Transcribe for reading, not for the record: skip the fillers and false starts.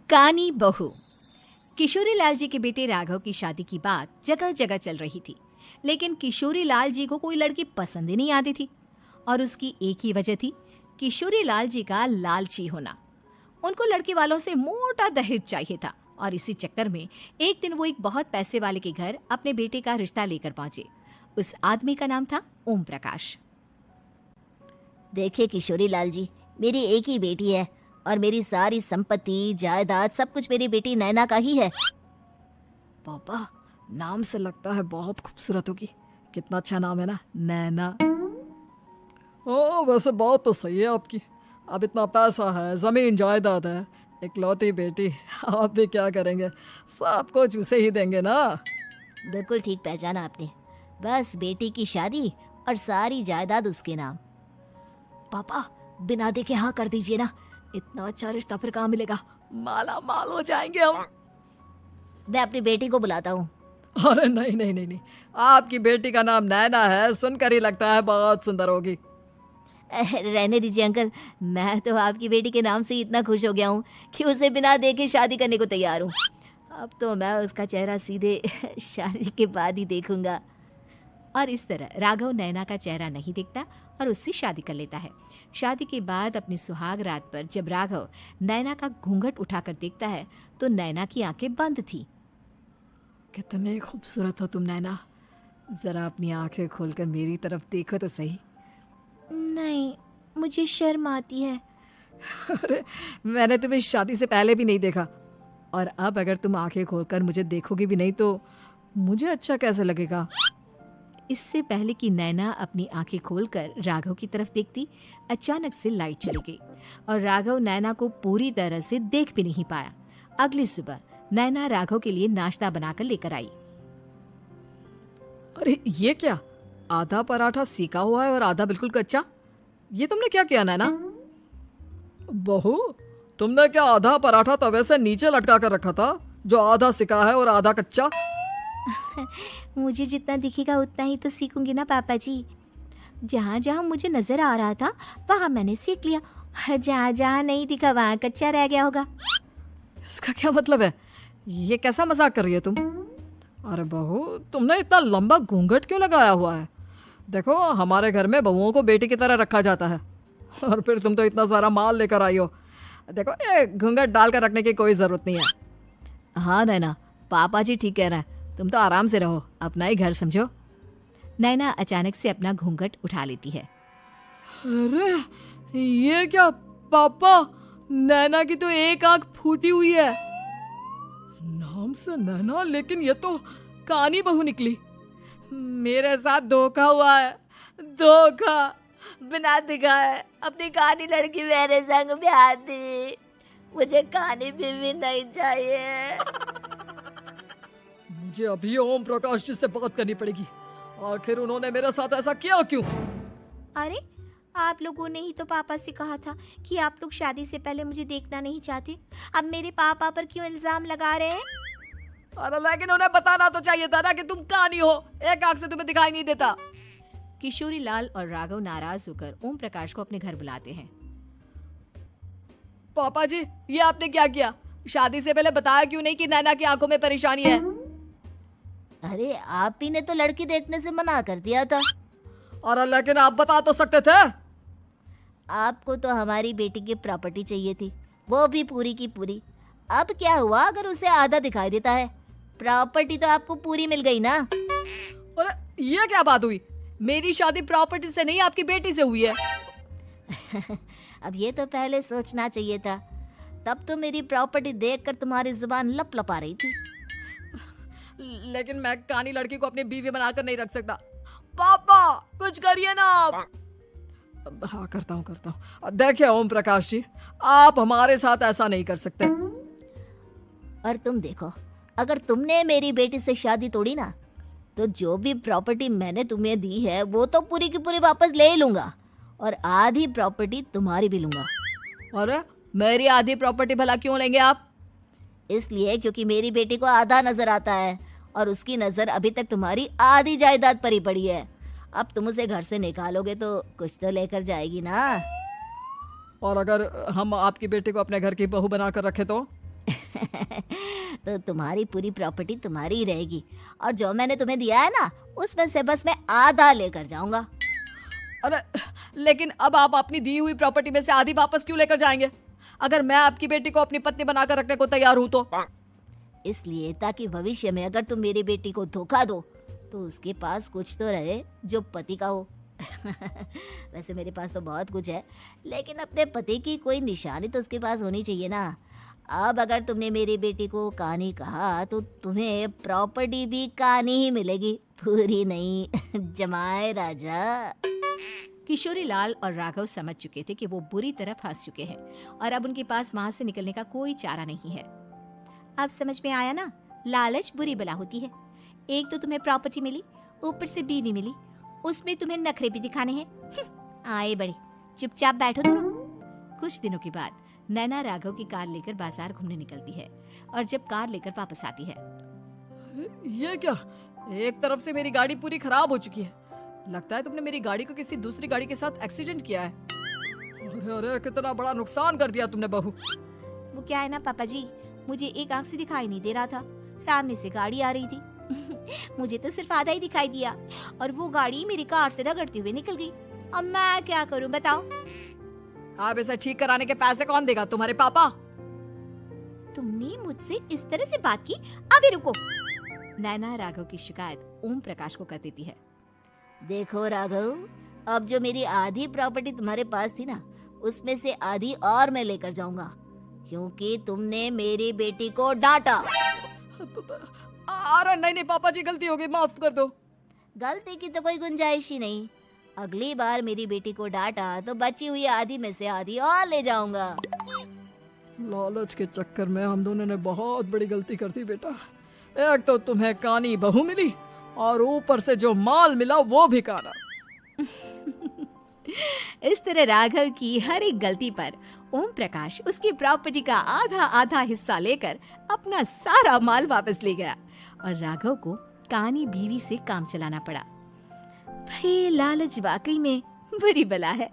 कानी बहू। किशोरी लाल जी के बेटे राघव की शादी की बात जगह जगह चल रही थी, लेकिन किशोरी लाल जी को कोई लड़की पसंद ही नहीं आती थी। और उसकी एक ही वजह थी, किशोरी लाल जी का लालची होना। उनको लड़की वालों से मोटा दहेज चाहिए था और इसी चक्कर में एक दिन वो एक बहुत पैसे वाले के घर अपने बेटे का रिश्ता लेकर पहुंचे। उस आदमी का नाम था ओम प्रकाश। देखिए किशोरी लाल जी, मेरी एक ही बेटी है और मेरी सारी संपत्ति जायदाद सब कुछ मेरी बेटी नैना का ही है। पापा, नाम से लगता है बहुत खूबसूरत होगी। कितना अच्छा नाम है ना, नैना। वैसे बात तो सही है आपकी। अब इतना पैसा है, जमीन जायदाद है, इकलौती बेटी, आप भी क्या करेंगे? सब कुछ उसे ही देंगे ना। बिल्कुल ठीक पहचाना आपने। बस बेटी की शादी और सारी जायदाद उसके नाम। पापा, बिना देखे हाँ कर दीजिए ना। इतना अच्छा रिश्ता फिर कहाँ मिलेगा? माला माल हो जाएंगे हम। मैं अपनी बेटी को बुलाता हूँ। अरे नहीं नहीं नहीं नहीं, आपकी बेटी का नाम नैना है, सुनकर ही लगता है बहुत सुंदर होगी। रहने दीजिए अंकल, मैं तो आपकी बेटी के नाम से ही इतना खुश हो गया हूँ कि उसे बिना देखे शादी करने को तैयार हूँ। अब तो मैं उसका चेहरा सीधे शादी के बाद ही देखूंगा। और इस तरह राघव नैना का चेहरा नहीं देखता और उससे शादी कर लेता है। शादी के बाद अपनी सुहाग रात पर जब राघव नैना का घूंघट उठाकर देखता है तो नैना की आंखें बंद थी। कितनी खूबसूरत हो तुम नैना, जरा अपनी आंखें खोलकर मेरी तरफ देखो तो सही। नहीं, मुझे शर्म आती है। अरे, मैंने तुम्हें शादी से पहले भी नहीं देखा, और अब अगर तुम आंखें खोलकर मुझे देखोगी भी नहीं तो मुझे अच्छा कैसे लगेगा? इससे पहले कि नैना अपनी आंखें खोलकर राघव की तरफ देखती, अचानक से लाइट चली गई और राघव नैना को पूरी तरह से देख भी नहीं पाया। अगली सुबह नैना राघव के लिए नाश्ता बनाकर लेकर आई। अरे ये क्या, आधा पराठा सेका हुआ है और आधा बिल्कुल कच्चा। ये तुमने क्या किया नैना? बहू, तुमने क्या आधा पराठा तवे से नीचे लटका कर रखा था, जो आधा सेका है और आधा कच्चा? मुझे जितना दिखेगा उतना ही तो सीखूंगी ना पापा जी। जहाँ जहाँ मुझे नजर आ रहा था वहाँ मैंने सीख लिया, जहाँ जहाँ नहीं दिखा वहाँ कच्चा रह गया होगा। इसका क्या मतलब है? ये कैसा मजाक कर रही है तुम? अरे बहू, तुमने इतना लंबा घूंघट क्यों लगाया हुआ है? देखो, हमारे घर में बहुओं को बेटी की तरह रखा जाता है, और फिर तुम तो इतना सारा माल लेकर आई हो। देखो, ये घूंघट डालकर रखने की कोई ज़रूरत नहीं है। हाँ नैना, पापा जी ठीक कह रहे हैं, तुम तो आराम से रहो, अपना ही घर समझो। नैना अचानक से अपना घूंघट उठा लेती है। अरे ये क्या पापा, नैना की तो एक आंख फूटी हुई है। नाम से नैना, लेकिन ये तो कानी बहू निकली। मेरे साथ धोखा हुआ है, धोखा। बिना दिखाए अपनी कानी लड़की मेरे संग ब्याह दी। मुझे कानी बीवी नहीं चाहिए। मुझे अभी ओम प्रकाश जी से बात करनी पड़ेगी। आखिर उन्होंने मेरे साथ ऐसा किया क्यों? अरे, आप लोगों ने ही तो पापा से कहा था कि आप लोग शादी से पहले मुझे देखना नहीं चाहते। अब मेरे पापा पर क्यों इल्जाम लगा रहे हैं? अरे लेकिन उन्हें बताना तो चाहिए था ना कि तुम कानी हो, एक आंख से तुम्हें दिखाई नहीं देता। किशोरी लाल और राघव नाराज होकर ओम प्रकाश को अपने घर बुलाते हैं। पापा जी, ये आपने क्या किया? शादी से पहले बताया क्यों नहीं कि नैना की आंखों में परेशानी है? अरे, आप ही ने तो लड़की देखने से मना कर दिया था। और लेकिन आप बता तो सकते थे। आपको तो हमारी बेटी की प्रॉपर्टी चाहिए थी, वो भी पूरी की पूरी। अब क्या हुआ अगर उसे आधा दिखाई देता है? प्रॉपर्टी तो आपको पूरी मिल गई ना। अरे ये क्या बात हुई? मेरी शादी प्रॉपर्टी से नहीं, आपकी बेटी से हुई है। अब ये तो पहले सोचना चाहिए था। तब तो मेरी प्रॉपर्टी देखकर तुम्हारी जुबान लप लपा रही थी। लेकिन मैं कानी लड़की को अपनी बीवी बनाकर नहीं रख सकता। पापा, कुछ करिए ना आप। हाँ, करता हूँ। देखिए ओम प्रकाश जी, आप हमारे साथ ऐसा नहीं कर सकते। और तुम देखो, अगर तुमने मेरी बेटी से शादी तोड़ी ना, तो जो भी प्रॉपर्टी मैंने तुम्हें दी है वो तो पूरी की पूरी वापस ले ही लूंगा, और आधी प्रॉपर्टी तुम्हारी भी लूंगा। अरे, मेरी आधी प्रॉपर्टी भला क्यों लेंगे आप? इसलिए क्योंकि मेरी बेटी को आधा नजर आता है और उसकी नजर अभी तक तुम्हारी आधी जायदाद पर ही पड़ी है। अब तुम उसे घर से निकालोगे तो कुछ तो लेकर जाएगी ना। और अगर हम आपकी बेटी को अपने घर की बहू बनाकर रखे तो? तो तुम्हारी पूरी प्रॉपर्टी तुम्हारी ही रहेगी, और जो मैंने तुम्हें दिया है ना उसमें से बस मैं आधा लेकर जाऊंगा। अरे लेकिन अब आप अपनी दी हुई प्रॉपर्टी में से आधी वापस क्यों लेकर जाएंगे? अगर मैं आपकी बेटी को अपनी पत्नी बनाकर रखने को तैयार हूं तो। इसलिए ताकि भविष्य में अगर तुम मेरी बेटी को धोखा दो तो उसके पास कुछ तो रहे जो पति का हो। वैसे मेरे पास तो बहुत कुछ है, लेकिन अपने पति की कोई निशानी तो उसके पास होनी चाहिए ना। अब अगर तुमने मेरी बेटी को कहानी कहा तो तुम्हें प्रॉपर्टी भी कहानी ही मिलेगी, पूरी नहीं। जमाए राजा। किशोरी लाल और राघव समझ चुके थे कि वो बुरी तरह फंस चुके हैं और अब उनके पास वहां से निकलने का कोई चारा नहीं है। अब समझ में आया ना, लालच बुरी बला होती है। एक तो तुम्हें प्रॉपर्टी मिली, ऊपर से बीवी मिली, उसमें तुम्हें नखरे भी दिखाने हैं। आए बड़े, चुपचाप बैठो दोनों। कुछ दिनों के बाद नैना राघव की कार लेकर बाजार घूमने निकलती है और जब कार लेकर वापस आती है, ये क्या, एक तरफ से मेरी गाड़ी पूरी खराब हो चुकी है। लगता है तुमने मेरी गाड़ी को किसी दूसरी गाड़ी के साथ एक्सीडेंट किया है। अरे अरे कितना बड़ा नुकसान कर दिया तुमने बहू। वो क्या है ना पापा जी, मुझे एक आंख से दिखाई नहीं दे रहा था, सामने से गाड़ी आ रही थी। मुझे तो सिर्फ आधा ही दिखाई दिया और वो गाड़ी मेरी कार से रगड़ते हुए निकल गई। अब मैं क्या करूं बताओ? आप इसे ठीक कराने के पैसे कौन देगा? तुम्हारे पापा। तुमने मुझसे इस तरह से बात की? अभी रुको। नैना राघव की शिकायत ओम प्रकाश को कर देती है। देखो राघव, अब जो मेरी आधी प्रॉपर्टी तुम्हारे पास थी ना उसमें से आधी और मैं लेकर जाऊंगा, क्योंकि तुमने मेरी बेटी को डांटा। अरे नहीं नहीं पापा जी, गलती हो गई, माफ कर दो। गलती की तो कोई गुंजाइश ही नहीं। अगली बार मेरी बेटी को डांटा तो बची हुई आधी में से आधी और ले जाऊंगा। लालच के चक्कर में हम दोनों ने बहुत बड़ी गलती कर दी बेटा। एक तो तुम्हें कानी बहू मिली और ऊपर से जो माल मिला वो भी काना। इस तरह राघव की हर एक गलती पर ओम प्रकाश उसकी प्रॉपर्टी का आधा आधा हिस्सा लेकर अपना सारा माल वापस ले गया और राघव को कानी बीवी से काम चलाना पड़ा। भाई लालच वाकई में बुरी बला है।